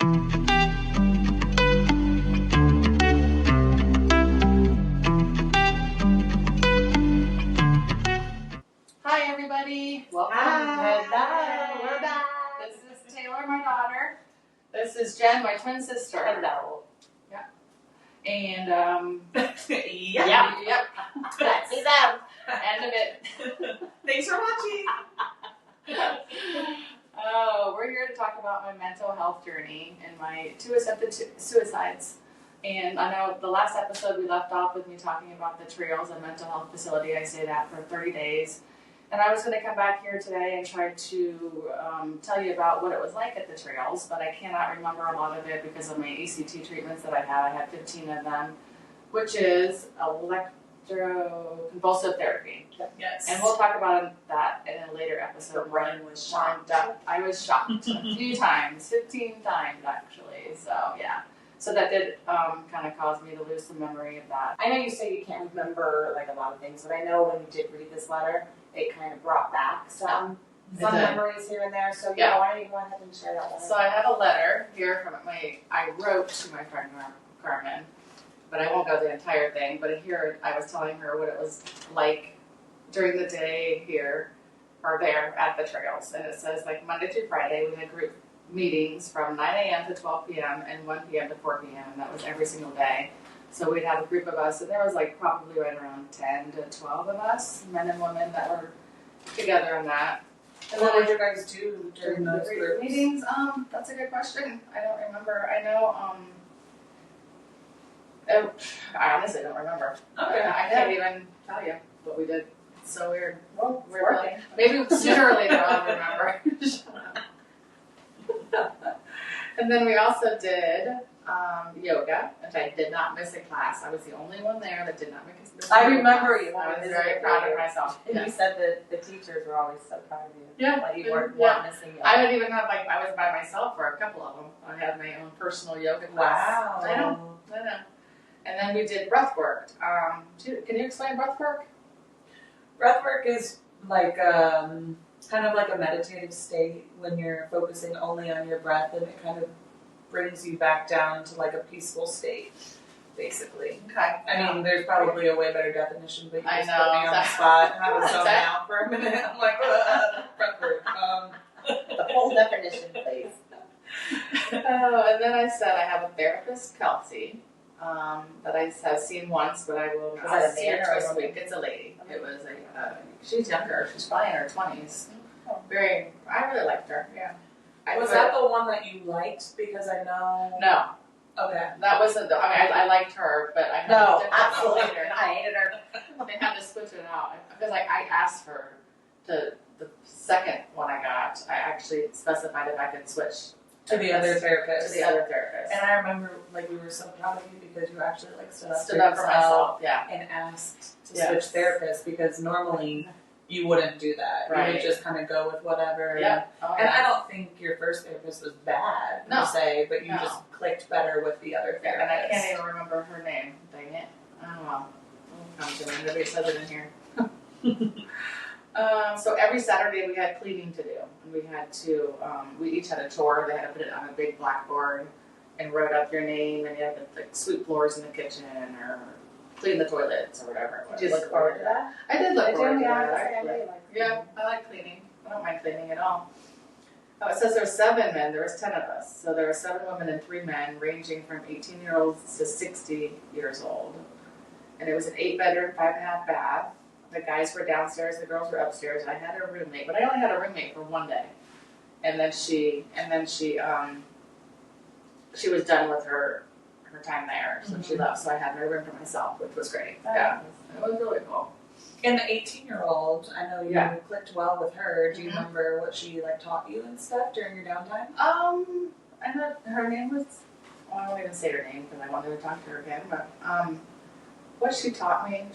Hi everybody, welcome. Hello, we're back. This is Taylor, my daughter. This is Jen, my twin sister. Hello. Yeah. And Yep. Let's see them. End of it. Thanks for watching. Oh, we're here to talk about my mental health journey and my 2 attempted suicides. And I know the last episode we left off with me talking about the Trails and mental health facility I stayed at for 30 days. And I was going to come back here today and try to tell you about what it was like at the Trails, but I cannot remember a lot of it because of my ACT treatments that I had. I had 15 of them, which is electroconvulsive therapy. Yes. And we'll talk about that in a later episode. Ryan was shocked. I was shocked a few times, 15 times actually. So yeah. So that did kind of cause me to lose the memory of that. I know you say you can't remember like a lot of things, but I know when you did read this letter, it kind of brought back some memories here and there. So yeah, why don't you go ahead and share that letter? So I have a letter here from I wrote to my friend Carmen, but I won't go the entire thing. But here I was telling her what it was like during the day here or there at the Trails, and it says like Monday through Friday we had group meetings from 9 a.m. to 12 p.m. and 1 p.m. to 4 p.m. and that was every single day. So we'd have a group of us, and there was like probably right around 10 to 12 of us, men and women that were together in that. And what did you guys do during those group meetings? That's a good question. I don't remember. I know, I honestly don't remember. Okay. I can't even tell you what we did. It's so weird. Well, we're working. Maybe sooner or later I'll remember. And then we also did yoga, which I did not miss a class. I was the only one there that did not miss a class. I remember you. I was very proud of myself. And you said that the teachers were always so proud of you. Yeah. Like you weren't missing yoga. I would even have, I was by myself for a couple of them. I had my own personal yoga class. Wow. I know. And then we did breath work. Can you explain breath work? Breath work is like kind of like a meditative state when you're focusing only on your breath, and it kind of brings you back down to like a peaceful state, basically. Okay. I mean, there's probably a way better definition, but you just I put know, me on the spot and I was zoned out for a minute. I'm like, breath work. The whole definition, please. Oh, and then I said I have a therapist, Kelsey, that I have seen once, but I will not see her twice a week. It's a lady. Okay. It was she's younger. She's probably in her 20s. Oh. I really liked her. Yeah. Was that the one that you liked? Because I know. No. Okay. That wasn't the. I mean, I liked her, but I had absolutely. I hated her. They had to switch it out because I asked her to the second one I got. I actually specified if I could switch to the other therapist. And I remember we were so proud of you because you actually stood up for myself. Yeah. And asked to switch therapists because normally you wouldn't do that. Right. You would just kind of go with whatever. Yeah. And I don't think your first therapist was bad per se, but you just clicked better with the other therapist. And I can't even remember her name. Dang it. I don't know. Come to me. Nobody says it in here. So every Saturday we had cleaning to do, and we had to. We each had a chore. They had to put it on a big blackboard and wrote up your name, and you had to sweep floors in the kitchen or clean the toilets or whatever it was. Did you look forward to that? I did look forward to that. I like cleaning. I don't mind cleaning at all. It says there's 7 men. There was 10 of us, so there were 7 women and 3 men, ranging from 18-year-olds to 60 years old. And it was an 8-bedroom, 5.5 bath. The guys were downstairs, the girls were upstairs. I had a roommate, but I only had a roommate for one day. And then she was done with her time there, so she left. So I had my room for myself, which was great. Yeah, it was really cool. And the 18-year-old, I know you clicked well with her. Do you remember what she taught you and stuff during your downtime? I know her name was. Well, I won't even say her name because I wanted to talk to her again. But what she taught me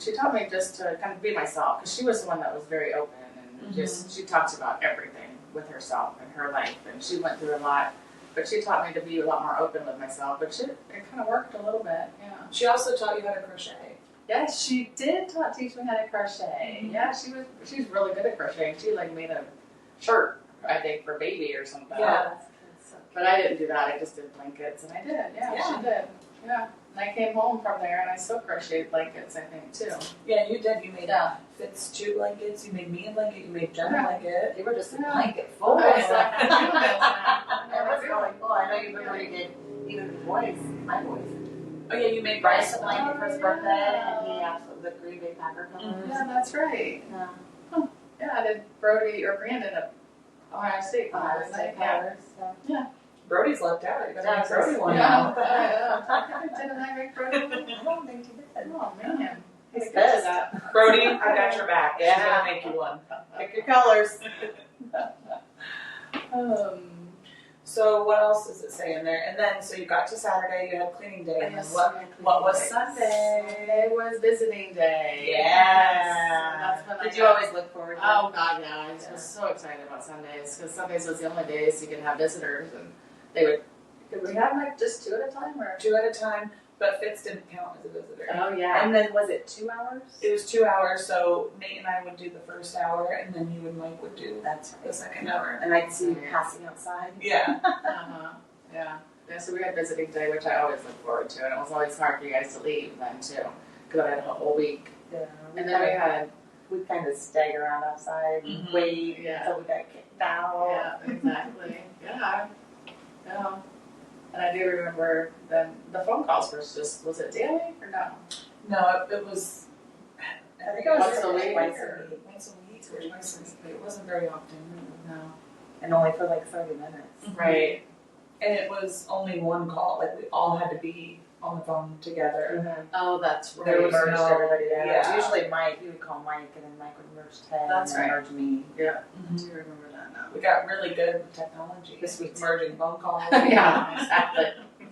just to kind of be myself, because she was the one that was very open and she talks about everything with herself and her life, and she went through a lot. But she taught me to be a lot more open with myself. But it kind of worked a little bit. Yeah. She also taught you how to crochet. Yes, she did teach me how to crochet. Yeah, she's really good at crocheting. She made a shirt, I think, for baby or something. Yeah. But I didn't do that. I just did blankets, and I did. Yeah, she did. Yeah. And I came home from there, and I still crocheted blankets, I think, too. Yeah, you did. You made Fitz 2 blankets. You made me a blanket. You made Jen a blanket. You were just a blanket full. I was like, I'm doing this now. That was really cool. I know you remember you did even boys, my boys. Oh yeah, you made Bryce a blanket for his birthday, and he absolutely the Green Bay Packer colors. Yeah, that's right. Yeah. Huh. Yeah, I did Brody or Brandon at Ohio State. Ohio State colors. Yeah. Brody's left out. You gotta make Yeah, Brody one Yeah. now. Didn't I make Brody? I don't think you did. Oh, man. He's Good to pissed. that. Brody, I got your back. She's Yeah. gonna make you one. Pick your colors. So what else does it say in there? And then so you got to Saturday, you had cleaning day, and then what was Sunday? Sunday was visiting day. Yes. That's when Did you always look forward to it? Oh God, yeah! I was so excited about Sundays because Sundays was the only days you could have visitors, and they would. Could we have like just 2 at a time, or? 2 at a time, but Fitz didn't count as a visitor. Oh yeah. And then was it 2 hours? It was 2 hours, so Nate and I would do the first hour, and then you and Mike would do That's the second hour. And I'd see you passing outside. Yeah. Yeah. Yeah. So we had visiting day, which I always look forward to, and it was always hard for you guys to leave then too, because I had a whole week, Yeah. and then we had. We kind of stagger around outside and Mhm. wait Yeah. until we got kicked out. Yeah, exactly. Yeah. Yeah. And I do remember then the phone calls were just, was it daily or no? No, it was. I think it was Once a week twice or- a week. Once a week or twice a week, but it wasn't very often. No. And only for like 30 minutes. Right. And it was only one call. Like we all had to be on the phone together. Oh, that's right. There was Merged no- everybody together. yeah. Usually Mike, you would call Mike and then Mike would merge Ted That's and then right. merge me. Yeah. I do remember that now. We got really good with technology. This week. Merging phone calls. Yeah, exactly.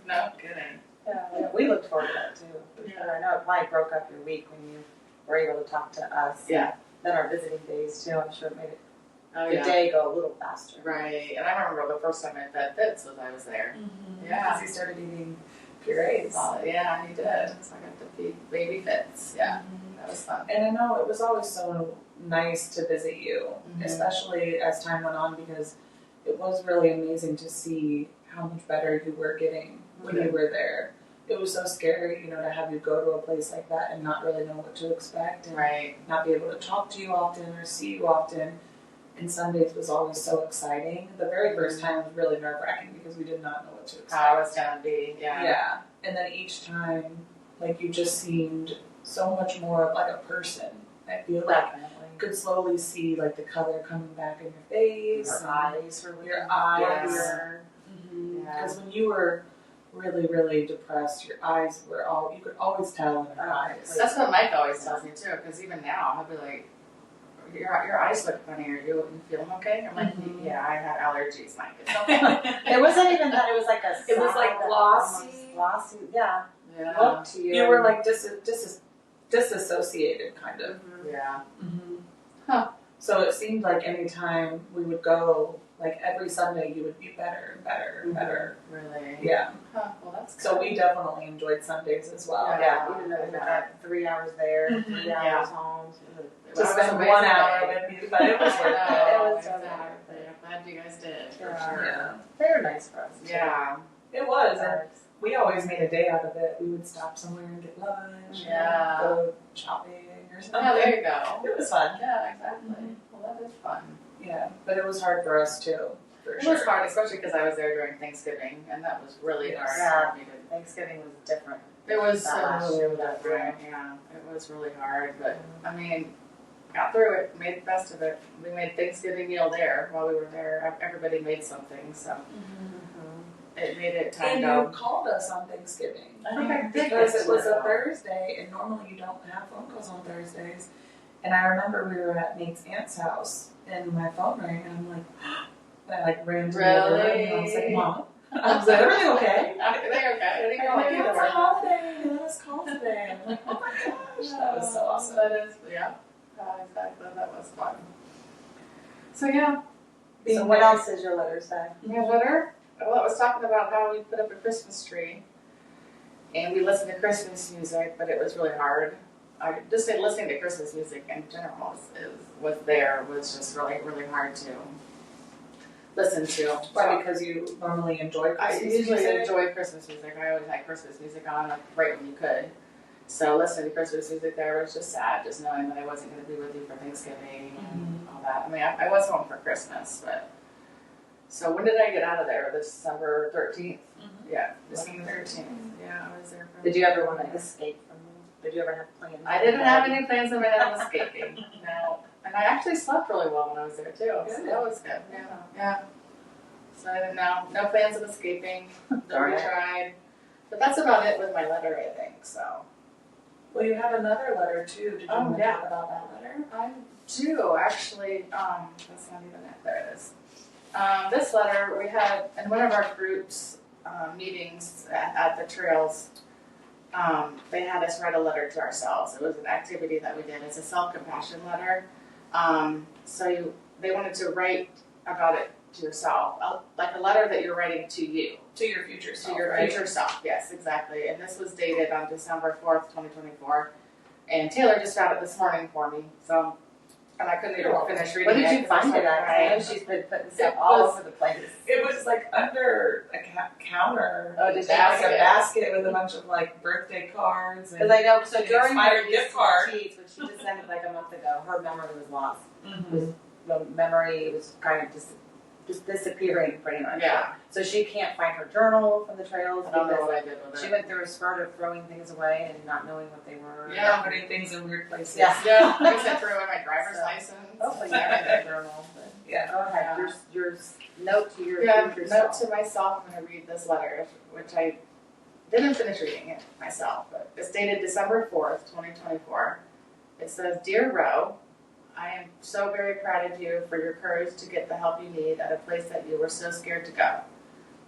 No kidding. Yeah, we looked forward to that too. For Yeah. sure. I know it probably broke up your week when you were able to talk to us. Yeah. Then our visiting days too. I'm sure it made Oh, the yeah. day go a little faster. Right. And I remember the first time I fed Fitz was I was there. Yeah. Because he started eating purees. Yeah, he did. So I got to feed baby Fitz. Yeah. That was fun. And I know it was always so nice to visit you, Mhm. especially as time went on, because it was really amazing to see how much better you were getting when you were there. It was so scary, you know, to have you go to a place like that and not really know what to expect and Right. not be able to talk to you often or see you often. And Sundays was always so exciting. The very first time was really nerve-wracking because we did not know what to expect. How I was gonna be. Yeah. Yeah. And then each time, like, you just seemed so much more like a person. I feel like Definitely. you could slowly see, like, the color coming back in your face. Your and eyes were really Your eyes. clear. Because when you were really, really depressed, your eyes were all, you could always tell in your eyes. That's what Mike always tells me too, because even now he'll be like, your eyes look funny. Are you feeling okay? I'm like, yeah, I had allergies, Mike. It's okay. It wasn't even that. It was like a. It was side like that glossy. almost glossy. Yeah. Yeah. Look to you. You were like disassociated, kind of. Yeah. Huh. So it seemed like any time we would go, like every Sunday, you would be better and better and better. Really? Yeah. Huh. Well, that's good. So we definitely enjoyed Sundays as well. Yeah. Even though we got 3 hours there, 3 Yeah. hours home. To Well, spend it was 1 amazing. hour with you, but it was worth it. Oh, It was exactly. I'm glad you guys did. For Yeah. sure. Yeah. They were nice for us. too. Yeah. It was, and we always made a day out of it. We would stop somewhere and get lunch, Yeah. go shopping or something. Oh, there you go. It was fun. Yeah, exactly. Well, that is fun. Yeah, but it was hard for us too, for It sure. was hard, especially because I was there during Thanksgiving, and that was really Yes. hard. Yeah. for me to- Thanksgiving was different. It was That last so year was different. Yeah, it was really hard, but I mean, got through it, made the best of it. We made Thanksgiving meal there while we were there. Everybody made something, so it made it time And go. you called us on Thanksgiving. I think I did Because get it was to a Thursday, and normally you don't have phone calls on Thursdays. And I remember we were at Nate's aunt's house, and my phone rang, and I'm like, I like ran to the other room, and I was like, Really? Mom, is everything okay? They're okay. I didn't go Like, either. it's a holiday, let us call today. I'm like, oh my gosh, that was so awesome. That is, yeah. Exactly. That was fun. So yeah. So what else did your letter say? Your letter? Well, it was talking about how we put up a Christmas tree, and we listened to Christmas music, but it was really hard. I just think listening to Christmas music in general was just really, really hard to listen to. Why? Because you normally enjoy I Christmas usually music? enjoy Christmas music. I always had Christmas music on like, right when you could. So listening to Christmas music there was just sad, just knowing that I wasn't going to be with you for Thanksgiving and all that. I mean, I was home for Christmas, but. So when did I get out of there? December 13th? Yeah, December 13th. Yeah, I was there for. Did you ever want to escape from them? Did you ever have plans? I didn't have any plans in my head of escaping. No. And I actually slept really well when I was there too. So that was good. Yeah. Yeah. So I didn't know. No plans of escaping. Never tried. But that's about it with my letter, I think. So. Well, you have another letter too. Did you want to talk about that letter? I do actually. That's not even it. There it is. This letter we had in one of our groups meetings at the trails. They had us write a letter to ourselves. It was an activity that we did. It's a self-compassion letter. They wanted to write about it to yourself, like a letter that you're writing to you. To your future self. To your future self, yes, exactly. And this was dated on December 4th, 2024. And Taylor just found it this morning for me. So, and I couldn't even finish reading it. What did you find it at? I know Right. she's been putting stuff all over the place. It was like under a counter. Oh, did she like basket? a basket with a bunch of like birthday cards and. Because I know, so an during expired her gift card. teats, which she just sent it like a month ago, her memory was lost. Mhm. The memory was kind of just disappearing pretty much. Yeah. So she can't find her journal from the trails I don't know because what I did with she it. went through a spurt of throwing things away and not knowing what they were. Yeah. Putting things in weird places. Yeah. Yeah, I sent through my driver's So, license. Hopefully you have a journal. But Yeah. go ahead. Your note to your Yeah, future note self. to myself. I'm going to read this letter, which I didn't finish reading it myself, but it's dated December 4th, 2024. It says, Dear Ro, I am so very proud of you for your courage to get the help you need at a place that you were so scared to go.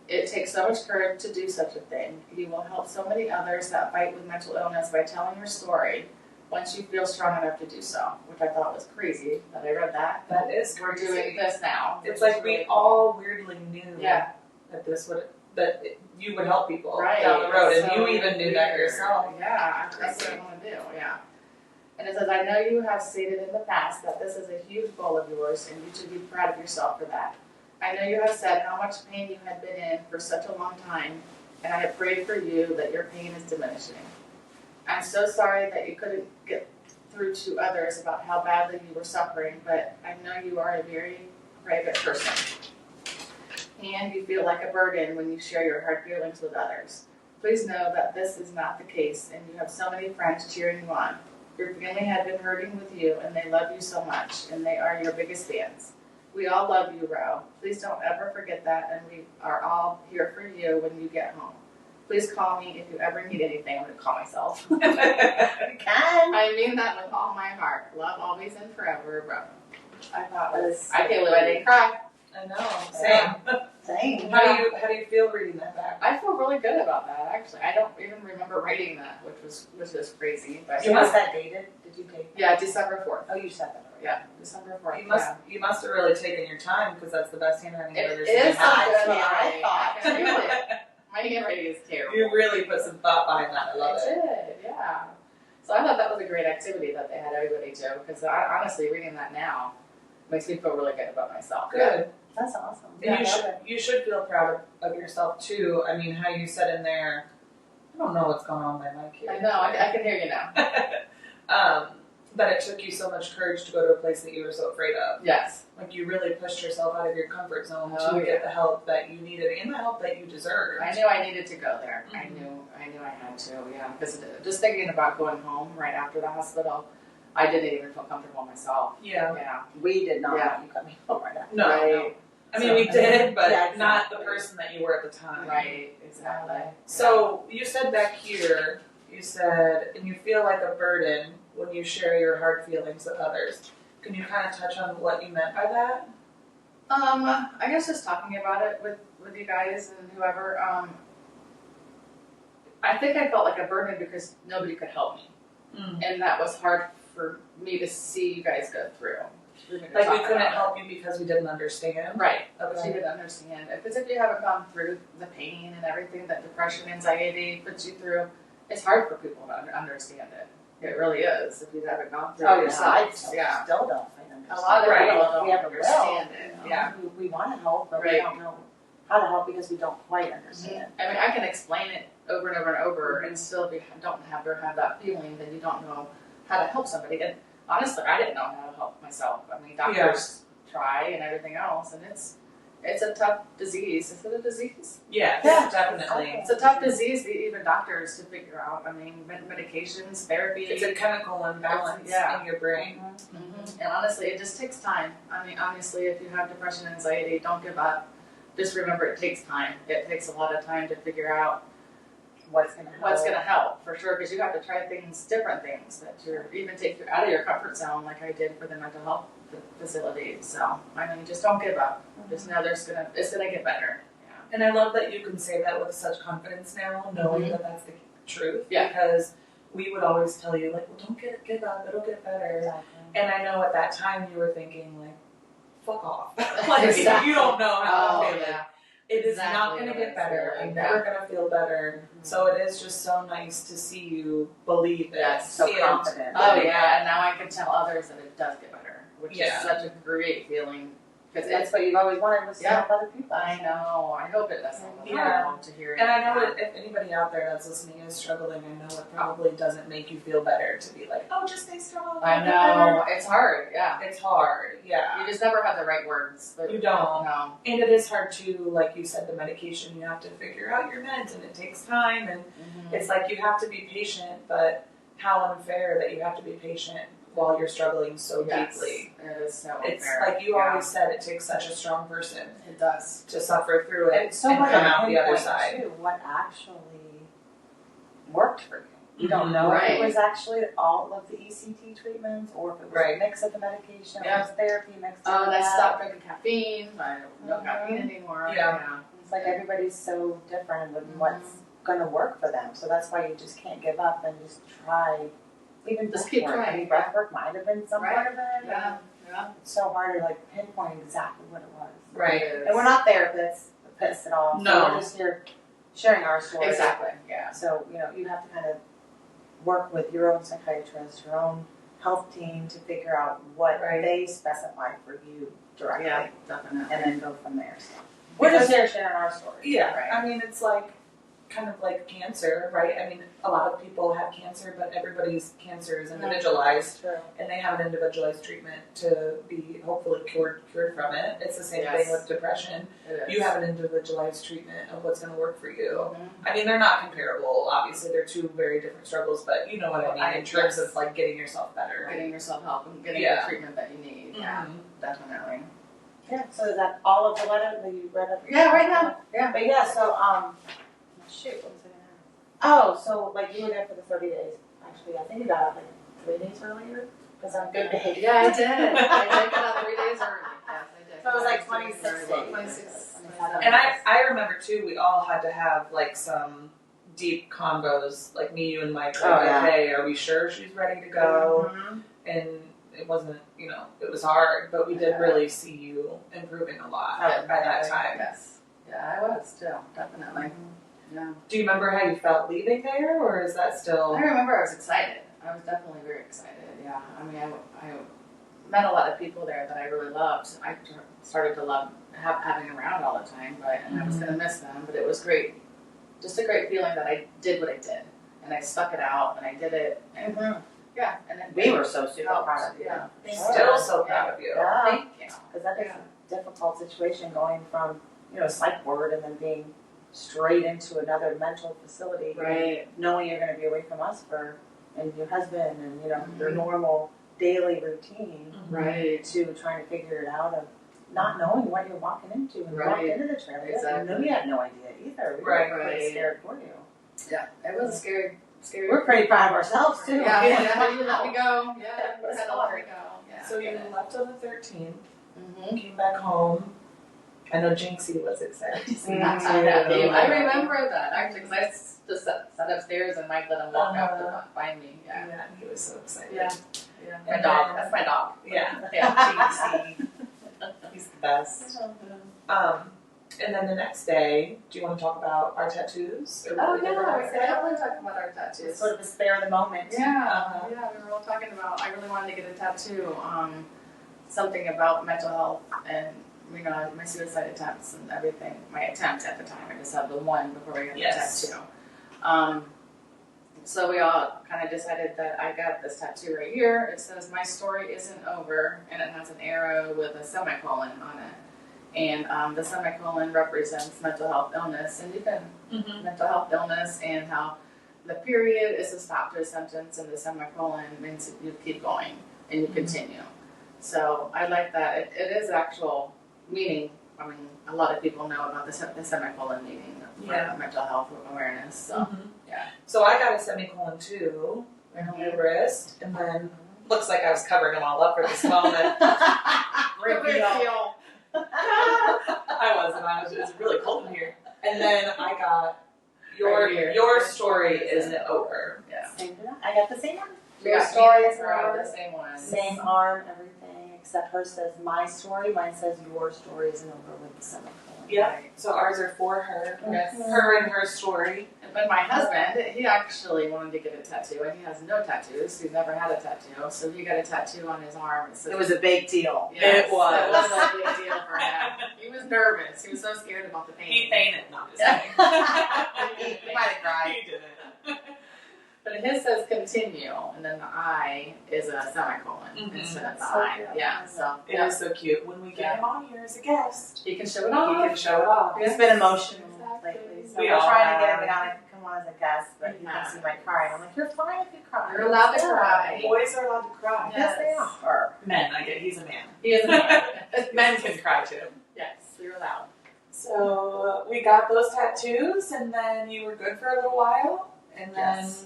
It takes so much courage to do such a thing. You will help so many others that fight with mental illness by telling your story once you feel strong enough to do so, which I thought was crazy that I read that. That is We're crazy. doing this now. It's which like is we really cool. all weirdly knew Yeah. that you would help people Right. down the road, and So you even knew that weird. yourself. Yeah, that's what I want to do, yeah. And it says, I know you have stated in the past that this is a huge goal of yours, and you should be proud of yourself for that. I know you have said how much pain you had been in for such a long time, and I have prayed for you that your pain is diminishing. I'm so sorry that you couldn't get through to others about how badly you were suffering, but I know you are a very private person. And you feel like a burden when you share your hard feelings with others. Please know that this is not the case, and you have so many friends cheering you on. Your family had been hurting with you, and they love you so much, and they are your biggest fans. We all love you, Ro. Please don't ever forget that, and we are all here for you when you get home. Please call me if you ever need anything. I'm going to call myself. You can. I mean that with all my heart. Love always and forever, Ro. I thought That was, is I can't believe I didn't cry. I know. Same. Same. How do you feel reading that back? I feel really good about that, actually. I don't even remember writing that, which was crazy. But So was that dated? Did you take? yeah, December 4th. Oh, you said that already. Yeah, December 4th. You must have really taken your time because that's the best handwriting I've ever It seen. is That's a good what I handwriting. thought. I can feel it. My handwriting is terrible. You really put some thought behind that. I love I it. did, yeah. So I thought that was a great activity that they had everybody do, because honestly, reading that now makes me feel really good about myself. Good. That's awesome. And you should feel proud of yourself too. I mean, how you said in there, I don't know what's going on with my mic here. I know, I can hear you now. But it took you so much courage to go to a place that you were so afraid of. Yes. Like you really pushed yourself out of your comfort zone Oh, to get the help that you needed and the help that you deserved. I knew I needed to go there. Mhm. I knew I had to, yeah. Because just thinking about going home right after the hospital, I didn't even feel comfortable myself. Yeah. Yeah. We did not Yeah. want you coming home right after. No. Right. No. I mean, we did, but Yeah, not the exactly. person that you were at the time. Right, exactly. So you said back here, you said, and you feel like a burden when you share your hard feelings with others. Can you kind of touch on what you meant by that? I guess just talking about it with you guys and whoever, I think I felt like a burden because nobody could help me. And that was hard for me to see you guys go through. Like we couldn't help you because we didn't understand? Right. Okay. She didn't understand. Because if you haven't gone through the pain and everything that depression, anxiety puts you through, it's hard for people to understand it. It really is if you haven't gone through it Oh, yeah. yourself. I still don't quite understand. A lot of Right. people We don't have a will. understand it. Yeah. We want to help, but we Right. don't know how to help because we don't quite understand. I mean, I can explain it over and over and over, and still if you don't have that feeling, then you don't know how to help somebody. And honestly, I didn't know how to help myself. I mean, doctors try and everything else, and it's a tough disease. Is it a disease? Yes, Yeah. definitely. It's a tough disease, even doctors to figure out. I mean, medications, therapy. It's a chemical imbalance Yeah. in your brain. Mhm. And honestly, it just takes time. I mean, obviously, if you have depression and anxiety, don't give up. Just remember, it takes time. It takes a lot of time to figure out What's going to help? what's going to help for sure, because you have to try different things that even take you out of your comfort zone, like I did for the mental health facility. So I mean, just don't give up. Just know it's gonna get better. Yeah. And I love that you can say that with such confidence now, knowing that that's the truth. Yeah. Because we would always tell you, like, well, don't give up, it'll get better. Exactly. And I know at that time you were thinking, like, fuck off. Like, Exactly. you don't know how I'm feeling. yeah. It is not Exactly going to what get it's better. feeling. I'm never going to feel better. So it is just so nice to see you believe it. Yes. So And- confident. Oh yeah, and now I can tell others that it does get better, which Yeah. is such a great feeling. Because That's what you've always wanted was to Yeah. help other people. I know. I hope it does help other Yeah. people to hear it. And I know that if anybody out there that's listening is struggling, I know it probably doesn't make you feel better to be like, oh, just stay strong. I know. It's hard. Yeah. It's hard, yeah. You just never have the right words. You don't. No. And it is hard too, like you said, the medication, you have to figure out your meds and it takes time and it's like you have to be patient, but how unfair that you have to be patient while you're struggling so deeply. It is so It's unfair. like you always said, it takes such a strong person It does. to suffer through it And so and hard come to out the other pinpoint, side. too, what actually worked for you. You don't know if Right. it was actually all of the ECT treatments or if it was Right. a mix of the medication or Yeah. it was therapy mixed in Oh, with and I that. stopped drinking caffeine. I don't no Mhm. caffeine anymore. Yeah. It's like everybody's so different with Mhm. what's going to work for them. So that's why you just can't give up and just try. Even Just breath keep work. trying. I mean, breath work might have been some Right. part of it. Yeah. Yeah. It's so hard to like pinpoint exactly what it was. Right. And we're not therapists at all. No. So we're just here sharing our story. Exactly. Yeah. So, you have to kind of work with your own psychiatrist, your own health team to figure out what Right. they specify for you directly. Yeah. Definitely. And then go from there. So we're just Because- here sharing our story. Yeah, Right. I mean, it's like kind of like cancer, right? I mean, a lot of people have cancer, but everybody's cancer is individualized, True. and they have an individualized treatment to be hopefully cured from it. It's the same Yes. thing with depression. It is. You have an individualized treatment of what's going to work for you. Mhm. I mean, they're not comparable. Obviously, they're two very different struggles, but you know what I mean in terms of like getting yourself better. Getting yourself help and getting Yeah. the treatment that you need. Yeah. Mhm. Definitely. Yeah, so is that all of the letter that you read up? Yeah. Right now. Yeah. But yeah, so, shoot, what was I gonna ask? Oh, so like you were there for the 30 days. Actually, I think you got out like 3 days earlier, because I'm good behavior. Yeah, I did. I did get out 3 days early. Yes, I did. So it was like 26 days. 26. And I remember too, we all had to have like some deep combos, like me, you, and Mike. Like, Oh, yeah. okay, are we sure she's ready to go? Mhm. And it wasn't, it was hard, but we did really see you improving a lot Oh, by that time. Yes. Yeah, I was too. Definitely. Yeah. Do you remember how you felt leaving there, or is that still? I remember I was excited. I was definitely very excited. Yeah. I mean, I met a lot of people there that I really loved. I started to love having around all the time, and I was going to miss them, but it was great. Just a great feeling that I did what I did, and I stuck it out, and I did it, and yeah, and then We were so super helped. proud of you. Yeah. Thank Still you. so proud of you. Yeah. Thank you. Because that is a difficult situation going from, psych ward and then being straight into another mental facility. Right. Knowing you're going to be away from us and your husband and, your normal daily routine Right. to trying to figure it out of not knowing what you're walking into and walked Right. into the trailer. Exactly. And we had no idea either. We Right. were pretty Right. scared for you. Yeah. It was scary. Scary. We're pretty proud of ourselves too. Yeah. You let me go. Yeah. I had to let her go. Yeah. So you left on the 13th, Mm-hmm. came back home. I know Jinxie was excited to see Not you. happy. I remember that actually because I just sat upstairs and Mike let him walk out to find me. Yeah. Yeah, he was so excited. Yeah. Yeah. My And dog. then- That's my dog. Yeah, Yeah. Jinxie. He's the best. And then the next day, do you want to talk about our tattoos? Or what Oh we did yeah, the we next could day? definitely talk about our It's tattoos. sort of a spare of the moment. Yeah, Uh-huh. yeah, we were all talking about. I really wanted to get a tattoo. something about mental health and, you know, my suicide attempts and everything. My attempt at the time, I just had the one before we got Yes. the tattoo. So we all kind of decided that I got this tattoo right here. It says, "My story isn't over," and it has an arrow with a semicolon on it. And the semicolon represents mental health illness, and you can mental health illness, and how the period is a stop to a sentence, and the semicolon means you keep going and you continue. So I like that. It is actual meaning. I mean, a lot of people know about the semicolon meaning for mental health awareness. So So I got a semicolon too on my wrist, and then looks like I was covering them all up for this moment. reveal. I wasn't. It was really cold in here. And then I got Right here. your story isn't over. Yeah. Same for that. I got the same one. We Your got story meanings is for all over. the same ones. Same arm, everything, except hers says my story. Mine says your story isn't over with the semicolon. Yeah. So ours are for her. Yes. Her and her story. But my husband, he actually wanted to get a tattoo, and he has no tattoos. He's never had a tattoo, so he got a tattoo on his arm. It was a big deal. Yes, It was. It was a big deal for him. He was nervous. He was so scared about the pain. He fainted. No, I'm just Yeah. kidding. You might have cried. He didn't. But his says continue, and then the I is a semicolon instead of the So I. cute. Yeah, so It is so cute. When we get him on here as a guest, he can show it he off. can show it off. He's been emotional Exactly. lately, so We we're all trying to get have. him down and come on as a guest, but he thinks he might cry. And I'm like, you're fine if you cry. You're allowed to Yeah. cry. Boys are allowed to cry. Yes, they are. Men, I get. He's a man. He is a man. Men can cry too. Yes, you're allowed. So we got those tattoos, and then you were good for a little while, and then Yes.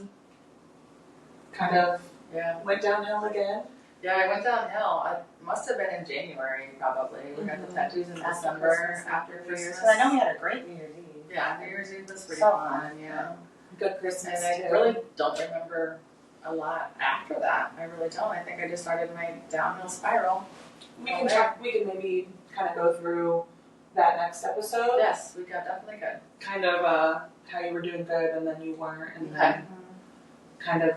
kind of Yeah. went downhill again. Yeah, I went downhill. I must have been in January, probably. We got the tattoos in After December, Christmas. after New Christmas. Year's. So I know we had a great New Year's Eve. Yeah, New Year's Eve was pretty So fun, yeah. Good Christmas And I too. really don't remember a lot after that. I really don't. I think I just started my downhill spiral. We can talk. We can maybe kind of go through that next episode. Yes, we got definitely good. Kind of how you were doing good, and then you weren't, and Okay. then kind of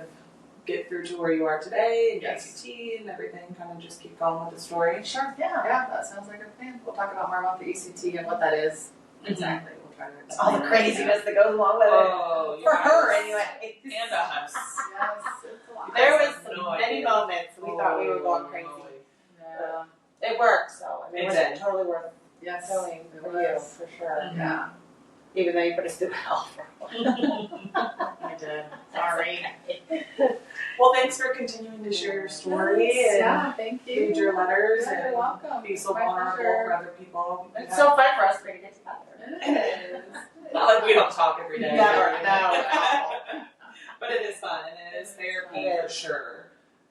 get through to where you are today, and Yes. ECT and everything. Kind of just keep going with the story. Sure. Yeah. Yeah, that sounds like a plan. We'll talk about more about the ECT and what that is. Exactly. We'll try to explain All the it. craziness that goes along with it. Oh, For her, yes. anyway. And us. Yes, it's a lot. There I was have no many idea. moments we thought we were going crazy. Yeah. It worked, so I mean, It it was did. totally worth Yes. doing it for was. you, for sure. Mhm. Yeah, Even though you put us through hell for a while. I did. Sorry. Well, thanks for continuing to share your story and Yeah, thank you. read your letters Yeah, you're and welcome. be so My vulnerable pleasure. for other people. It's so fun for us to get together. It is. Not like we don't talk every day. Never, no. But it is fun and it is therapy It for is. sure.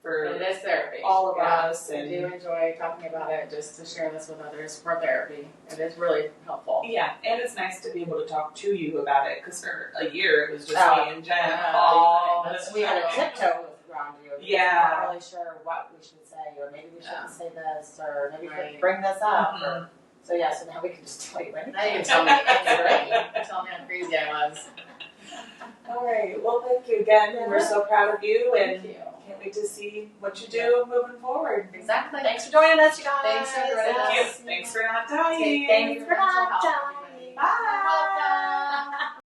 For It is therapy. all of Yeah, us I and do enjoy talking about it just to share this with others for therapy. It is really helpful. yeah, and it's nice to be able to talk to you about it because for a year it was just Oh, me and Jen yeah, all that's the We had a true. tiptoe around you. Yeah. We're not really sure what we should say, or maybe we shouldn't Yeah. say this, or maybe we Right. should bring this up. Mhm. Or, so yeah, so now we can just tell you anything. Now you can tell me. It's great. Tell me how crazy I was. All right. Well, thank you again. Yeah. We're so proud of you and Thank you. can't wait to see what you do moving forward. Exactly. Thanks for joining us, you guys. Thanks for joining Thank you. us. Thanks for not dying. Take Thanks for mental not health, dying. everybody. Bye.